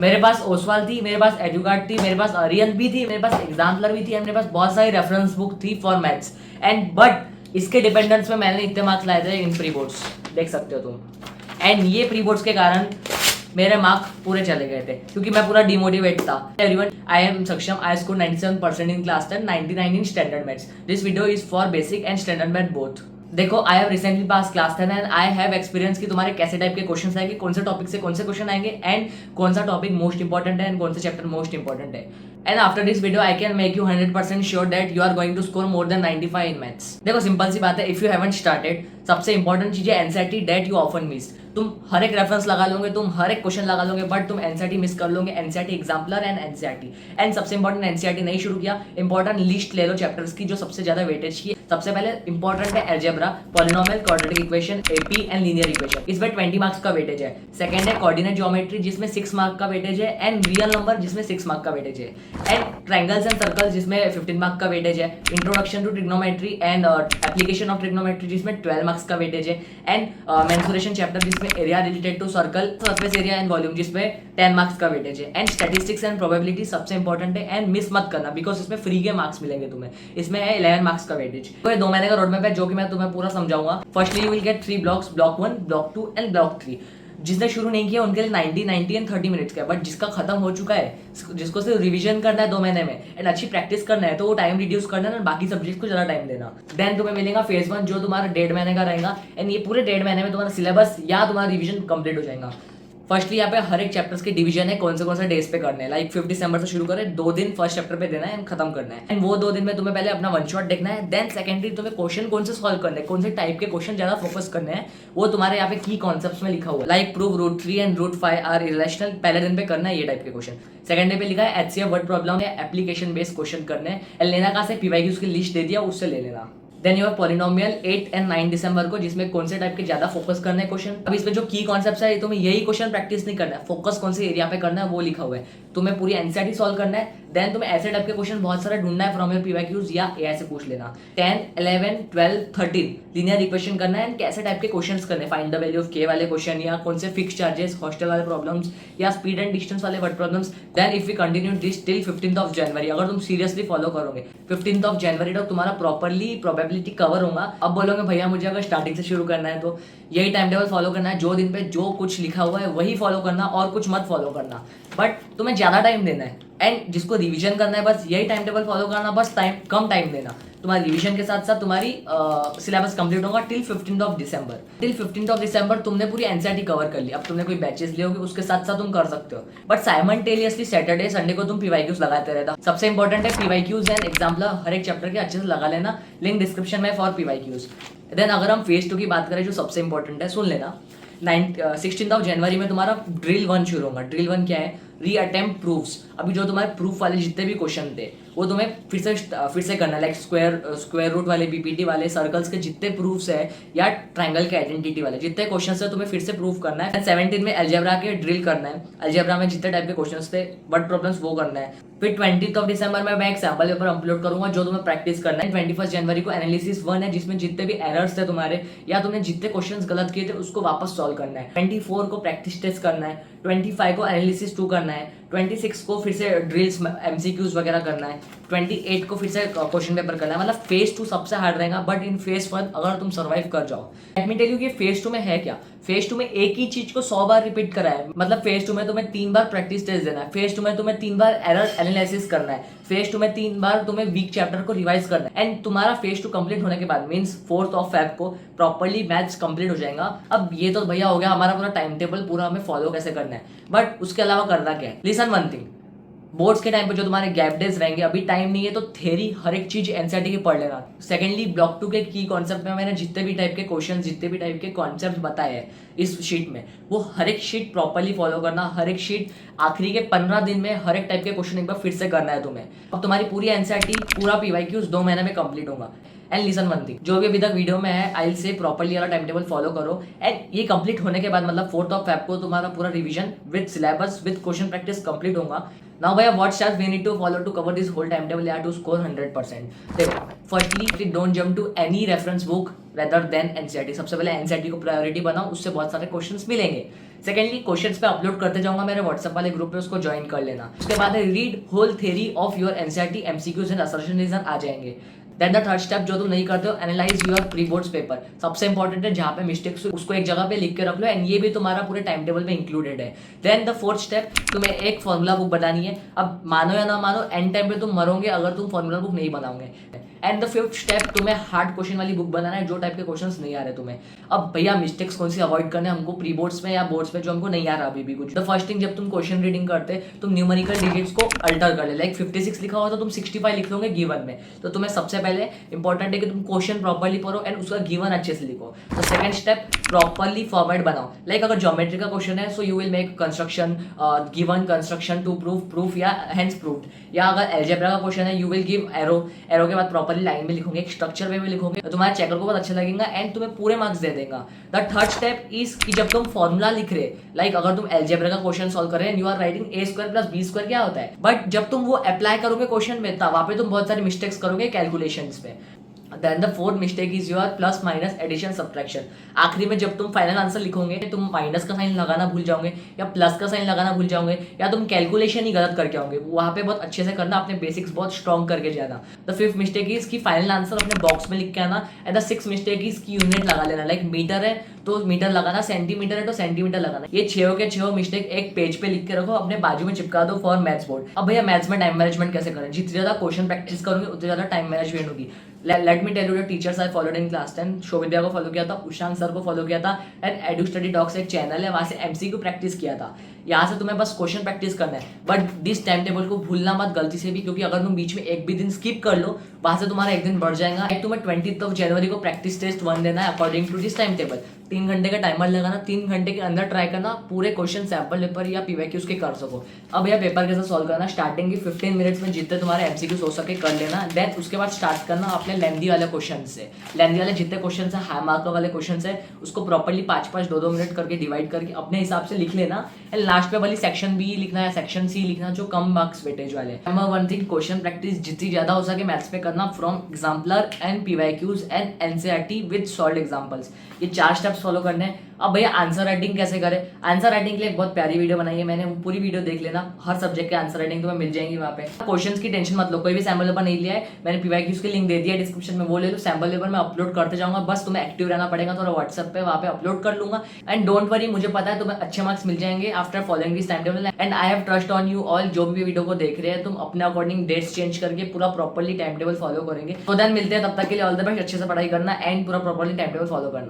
मेरे पास ओसवाल थी, मेरे पास एजुकार्ड थी, मेरे पास अरियन भी थी, मेरे पास एग्जाम्पलर भी थी, मेरे पास बहुत सारी रेफरेंस बुक थी फॉर मैथ्स एंड बट इसके डिपेंडेंस में मैंने इतने मार्क्स लाए थे इन प्री बोर्ड्स, देख सकते हो तुम। एंड ये प्री बोर्ड्स के कारण मेरे मार्क्स पूरे चले गए थे क्योंकि मैं पूरा डिमोटिवेट था। Everyone, I am Saksham, I score 97% in class 10, 99 in standard maths. This video is for basic and standard math both. देखो, I have recently pass class 10 and I have experience कि तुम्हारे कैसे टाइप के क्वेश्चंस आएंगे, कौन से topic से कौन से क्वेश्चन आएंगे एंड कौन सा टॉपिक मोस्ट इंपॉर्टेंट है एंड कौन सा चैप्टर मोस्ट इंपॉर्टेंट है। And after this video I can make you 100% sure that you are going to score more than 95 in maths. देखो, सिंपल सी बात है, इफ यू हैवंट स्टार्टेड, सबसे important चीज है NCERT that you often miss. तुम हर एक रेफरेंस लगा लोगे, तुम हर एक क्वेश्चन लगा लोगे, बट तुम एनसीईआरटी मिस कर लोगे, NCERT exemplar and NCERT. And सबसे इंपॉर्टेंट, एनसीईआरटी नहीं शुरू किया, इंपॉर्टेंट लिस्ट ले लो चैप्टर्स की जो सबसे ज्यादा वेटेज की। सबसे पहले इंपॉर्टेंट है algebra, polynomial, quadratic equation, AP and linear equation, इसमें 20 मार्क्स का वेटेज है। सेकंड है कोऑर्डिनेट ज्योमेट्री जिसमें 6 मार्क का वेटेज है एंड रियल नंबर जिसमें 6 मार्क का वेटेज है। एंड ट्रायंगल्स एंड सर्कल्स जिसमें 15 मार्क का वेटेज है। Introduction to trigonometry and application of trigonometry जिसमें 12 मार्क्स का वेटेज है। एंड मेंसुरेशन चैप्टर जिसमें area related to circle, surface area and volume जिसमें 10 मार्क्स का वेटेज है। एंड स्टैटिस्टिक्स एंड प्रोबेबिलिटी सबसे इंपॉर्टेंट है एंड मिस मत करना बिकॉज इसमें फ्री के मार्क्स मिलेंगे तुम्हें। इसमें है 11 मार्क्स का वेटेज। तो ये 2 महीने का रोड मैप है जो कि मैं तुम्हें पूरा समझाऊंगा। Firstly you will get 3 blocks, block 1, block 2 and block 3। जिसने शुरू नहीं किया उनके लिए 90 एंड 30 मिनट्स का है, बट जिसका खत्म हो चुका है, जिसको सिर्फ रिवीजन करना है 2 महीने में एंड अच्छी प्रैक्टिस करना है, तो वो टाइम रिड्यूस करना है और बाकी सब्जेक्ट को ज्यादा टाइम देना। देन तुम्हें मिलेगा फेज 1 जो तुम्हारा 1.5 महीने का रहेगा एंड ये पूरे 1.5 महीने में तुम्हारा सिलेबस या तुम्हारा रिवीजन कंप्लीट हो जाएगा। फर्स्टली यहाँ पे हर एक चैप्टर्स की डिवीजन है, कौन से डेज पे करने हैं। लाइक 5 दिसंबर से शुरू करें, 2 दिन फर्स्ट चैप्टर पे देना है एंड खत्म करना है। एंड वो 2 दिन में तुम्हें पहले अपना वन शॉट देखना है, देन सेकेंडली तुम्हें क्वेश्चन कौन से सॉल्व करने हैं, कौन से टाइप के क्वेश्चन ज्यादा फोकस करने हैं, वो तुम्हारे यहाँ पे की कॉन्सेप्ट्स में लिखा हुआ है। Like prove root 3 and root 5 are irrational, पहले दिन पे करना है ये टाइप के क्वेश्चन। सेकंड डे पे लिखा है एचसीएफ वर्ड प्रॉब्लम है, एप्लीकेशन बेस्ड क्वेश्चन करने हैं एंड लेना कहाँ से, पीवाईक्यूज की लिस्ट दे दिया, उससे ले लेना। Then you have polynomial 8 and 9 दिसंबर को जिसमें कौन से टाइप के ज्यादा फोकस करने हैं क्वेश्चन। अब इसमें जो की कॉन्सेप्ट्स है तुम्हें यही क्वेश्चन प्रैक्टिस नहीं करना है, फोकस कौन से एरिया पे करना है वो लिखा हुआ है। तुम्हें पूरी एनसीईआरटी सॉल्व करना है, देन तुम्हें ऐसे टाइप के क्वेश्चन बहुत सारे ढूंढना है फ्रॉम योर पीवाईक्यूज या एआई से पूछ लेना। 10, 11, 12, 13 लीनियर इक्वेशन करना है एंड कैसे टाइप के क्वेश्चंस करने, फाइंड द वैल्यू ऑफ के वाले क्वेश्चन या कौन से फिक्स चार्जेस, हॉस्टल वाले प्रॉब्लम्स या स्पीड एंड डिस्टेंस वाले word problems. Then if we continue this till 15th of January, अगर तुम सीरियसली फॉलो करोगे 15th ऑफ जनवरी तक तुम्हारा प्रॉपर्ली प्रोबेबिलिटी कवर होगा। अब बोलोगे भैया मुझे अगर स्टार्टिंग से शुरू करना है तो यही टाइम टेबल फॉलो करना है, जो दिन पे जो कुछ लिखा हुआ है वही फॉलो करना और कुछ मत फॉलो करना, बट तुम्हें ज्यादा टाइम देना है। एंड जिसको रिवीजन करना है बस यही टाइम टेबल फॉलो करना, बस कम टाइम देना। तुम्हारी रिवीजन के साथ साथ तुम्हारी सिलेबस कंप्लीट होगा till 15th of December. Till 15th of December तुमने पूरी एनसीईआरटी कवर कर ली। अब तुमने कोई बैचेस लिए होगे उसके साथ साथ तुम कर सकते हो, बट साइमल्टेनियसली सैटरडे संडे को तुम पीवाईक्यूज लगाते रहता। सबसे इंपॉर्टेंट है पीवाईक्यूज एंड एग्जाम्पलर हर एक चैप्टर के अच्छे से लगा लेना, लिंक डिस्क्रिप्शन में फॉर पीवाईक्यूज। देन अगर हम फेज 2 की बात करें जो सबसे इंपॉर्टेंट है, सुन लेना। 16th ऑफ जनवरी में तुम्हारा ड्रिल 1 शुरू होगा। ड्रिल 1 क्या है, री अटेम्प्ट प्रूफ्स। अभी जो तुम्हारे प्रूफ वाले जितने भी क्वेश्चन थे वो तुम्हें फिर से करना है। लाइक स्क्वायर रूट वाले, बीपीटी वाले, सर्कल्स के जितने प्रूफ्स है या ट्रायंगल के आइडेंटिटी वाले जितने क्वेश्चन है तुम्हें फिर से प्रूफ करना है। 17 में अलजेब्रा के ड्रिल करना है, अलजेब्रा में जितने टाइप के क्वेश्चन थे वर्ड प्रॉब्लम्स वो करना है। फिर 20th ऑफ दिसंबर में मैं एक सैम्पल पेपर अपलोड करूंगा जो तुम्हें प्रैक्टिस करना है। 21st जनवरी को एनालिसिस 1 है जिसमें जितने भी एरर्स थे तुम्हारे या तुमने जितने क्वेश्चंस गलत किए थे उसको वापस सॉल्व करना है। 24 को प्रैक्टिस टेस्ट करना है, 25 को एनालिसिस 2 करना है, 26 को फिर से ड्रिल्स एमसीक्यूज वगैरह करना है, 28 को फिर से क्वेश्चन पेपर करना है। मतलब फेज 2 सबसे हार्ड रहेगा, बट इन फेज 1 अगर तुम सर्वाइव कर जाओ, लेट मी टेल यू कि फेज 2 में है क्या। फेज 2 में एक ही चीज को 100 बार रिपीट करा है। मतलब फेज 2 में तुम्हें 3 बार प्रैक्टिस टेस्ट देना है, फेज 2 में तुम्हें 3 बार एरर एनालिसिस करना है, फेज 2 में 3 बार तुम्हें वीक चैप्टर को रिवाइज करना है। एंड तुम्हारा फेज 2 कंप्लीट होने के बाद मींस 4th ऑफ फेब को प्रॉपर्ली मैथ्स कंप्लीट हो जाएगा। अब ये तो भैया हो गया हमारा पूरा टाइम टेबल, पूरा हमें फॉलो कैसे करना है, बट उसके अलावा करना क्या है। लिसन वन थिंग, बोर्ड्स के टाइम पे जो तुम्हारे गैप डेज रहेंगे, अभी टाइम नहीं है तो थ्योरी हर एक चीज एनसीईआरटी की पढ़ लेना। सेकेंडली ब्लॉक 2 के की कॉन्सेप्ट में मैंने जितने भी टाइप के क्वेश्चन, जितने भी टाइप के कॉन्सेप्ट बताए हैं इस शीट में, वो हर एक शीट प्रॉपर्ली फॉलो करना। हर एक शीट आखिरी के 15 दिन में हर एक टाइप के क्वेश्चन एक बार फिर से करना है तुम्हें। अब तुम्हारी पूरी एनसीईआरटी, पूरा पीवाईक्यूज 2 महीने में कंप्लीट होगा। एंड लिसन वन थिंग, जो भी अभी तक वीडियो में है आई विल से प्रॉपर्ली वाला टाइम टेबल फॉलो करो। एंड ये कंप्लीट होने के बाद मतलब 4th ऑफ फेब को तुम्हारा पूरा revision with syllabus with question practice complete होगा। नाउ भैया what steps we need to follow to cover this whole time table या टू स्कोर 100%। देखो, firstly don't jump to any reference book rather than NCERT. सबसे पहले NCERT को priority बनाओ, उससे बहुत सारे क्वेश्चंस मिलेंगे। सेकेंडली क्वेश्चंस पे अपलोड करते जाऊंगा मेरे व्हाट्सएप वाले ग्रुप पे, उसको ज्वाइन कर लेना। उसके बाद read whole theory of your NCERT MCQs and assertion reason आ जाएंगे। देन द थर्ड स्टेप जो तुम नहीं करते हो, analyse your pre boards paper. सबसे इंपॉर्टेंट है, जहाँ पे मिस्टेक्स उसको एक जगह पे लिख के रख लो, एंड ये भी तुम्हारा पूरे टाइम टेबल में इंक्लूडेड है। देन द फोर्थ स्टेप, तुम्हें एक फॉर्मूला बुक बनानी है। अब मानो या ना मानो, एंड टाइम पे तुम मरोगे अगर तुम फॉर्मूला बुक नहीं बनाओगे। एंड द फिफ्थ स्टेप, तुम्हें हार्ड क्वेश्चन वाली बुक बनाना है, जो टाइप के क्वेश्चंस नहीं आ रहे तुम्हें। अब भैया मिस्टेक्स कौन सी अवॉइड करने हमको प्री बोर्ड्स में या बोर्ड्स में जो हमको नहीं आ रहा अभी भी कुछ। द फर्स्ट थिंग, जब तुम क्वेश्चन रीडिंग करते तुम न्यूमेरिकल डिजिट्स को अल्टर कर ले। लाइक 56 लिखा हुआ तो तुम 65 लिख लोगे गिवन में। तो तुम्हें सबसे पहले इंपॉर्टेंट है कि तुम क्वेश्चन प्रॉपर्ली पढ़ो एंड उसका गिवन अच्छे से लिखो। तो सेकंड स्टेप, प्रॉपर्ली फॉर्मेट बनाओ। लाइक अगर ज्योमेट्री का क्वेश्चन है, so you will make construction, given construction to proof या हेंस प्रूव्ड। या अगर अलजेब्रा का क्वेश्चन है, यू विल गिव एरो के बाद प्रॉपर्ली लाइन में लिखोगे, स्ट्रक्चर वे में लिखोगे, तो तुम्हारे चेकर को बहुत अच्छा लगेगा एंड तुम्हें पूरे मार्क्स दे देगा। द थर्ड स्टेप इज कि जब तुम फॉर्मूला लिख रहे, लाइक अगर तुम अलजेब्रा का क्वेश्चन सॉल्व कर रहे हैं, you are writing a square plus b square क्या होता है, बट जब तुम वो अप्लाई करोगे क्वेश्चन में, तब वहां पे तुम बहुत सारी मिस्टेक्स करोगे कैलकुलेशंस पे। Then the fourth mistake is your plus minus addition subtraction। आखिरी में जब तुम फाइनल आंसर लिखोगे, तुम माइनस का साइन लगाना भूल जाओगे या प्लस का साइन लगाना भूल जाओगे, या तुम कैलकुलेशन ही गलत करके आओगे। वहां पे बहुत अच्छे से करना, अपने बेसिक्स बहुत स्ट्रॉन्ग करके जाना। द फिफ्थ मिस्टेक इज कि फाइनल आंसर अपने बॉक्स में लिख के आना। And the six mistake is कि यूनिट लगा लेना। लाइक मीटर है तो मीटर लगाना, सेंटीमीटर है तो सेंटीमीटर लगाना। ये 6 के 6 मिस्टेक एक पेज पे लिख के रखो, अपने बाजू में चिपका दो फॉर मैथ्स बोर्ड। अब भैया मैथ्स में टाइम मैनेजमेंट कैसे करें? जितनी ज्यादा क्वेश्चन प्रैक्टिस करोगे उतनी ज्यादा टाइम मैनेजमेंट होगी। Let me tell you the teachers I followed in class 10। शोभिद्या को फॉलो किया था, उशांक सर को फॉलो किया था, एंड एडू स्टडी टॉक्स एक चैनल है, वहां से एमसीक्यू प्रैक्टिस किया था। यहाँ से तुम्हें बस क्वेश्चन प्रैक्टिस करना है, बट दिस टाइम टेबल को भूलना मत गलती से भी, क्योंकि अगर तुम बीच में एक भी दिन स्किप कर लो, वहां से तुम्हारा एक दिन बढ़ जाएगा। तुम्हें 20 जनवरी को प्रैक्टिस टेस्ट 1 देना है according to this time table. 3 घंटे का टाइमर लगाना, 3 घंटे के अंदर ट्राई करना, पूरे क्वेश्चन सैम्पल पेपर या पीवाईक्यूज के कर सको। अब भैया पेपर कैसे सॉल्व करना, स्टार्टिंग की 15 मिनट्स में जितने तुम्हारे एमसीक्यूज हो सके कर लेना। देन उसके बाद स्टार्ट करना अपने लेंदी वाले क्वेश्चन से। लेंदी वाले जितने क्वेश्चन है, हाई मार्क वाले क्वेश्चन है, उसको प्रॉपर्ली 5-5, 2-2 मिनट करके डिवाइड करके अपने हिसाब से लिख लेना। एंड लास्ट पे वाली सेक्शन बी लिखना है, सेक्शन सी लिखना, जो कम मार्क्स वेटेज वाले। नंबर 1 थिंग, क्वेश्चन प्रैक्टिस जितनी ज्यादा हो सके मैथ्स पे करना, from exemplar and PYQs and NCERT with solved examples. ये 4 स्टेप्स फॉलो करने हैं। अब भैया आंसर राइटिंग कैसे करें? आंसर राइटिंग के लिए एक बहुत प्यारी वीडियो बनाई है मैंने, पूरी वीडियो देख लेना। हर सब्जेक्ट के आंसर राइटिंग तुम्हें मिल जाएंगी वहाँ पे। क्वेश्चंस की टेंशन मत लो, कोई भी सैम्पल पेपर नहीं लिया है मैंने, पीवाईक्यूज की लिंक दे दिया डिस्क्रिप्शन में, वो ले लो। सैम्पल पेपर मैं अपलोड करते जाऊंगा, बस तुम्हें एक्टिव रहना पड़ेगा। थोड़ा व्हाट्सएप पे वहाँ पे अपलोड कर लूंगा। एंड डोंट वरी, मुझे पता है तुम्हें अच्छे मार्क्स मिल जाएंगे after following this time table. And I have trust on you all. जो भी वीडियो को देख रहे हैं, तुम अपने अकॉर्डिंग डेट्स चेंज करके पूरा प्रॉपर्ली टाइम टेबल फॉलो करेंगे। तो देन मिलते हैं, तब तक के लिए ऑल द बेस्ट। अच्छे से पढ़ाई करना एंड पूरा प्रॉपर्ली टाइम टेबल फॉलो करना।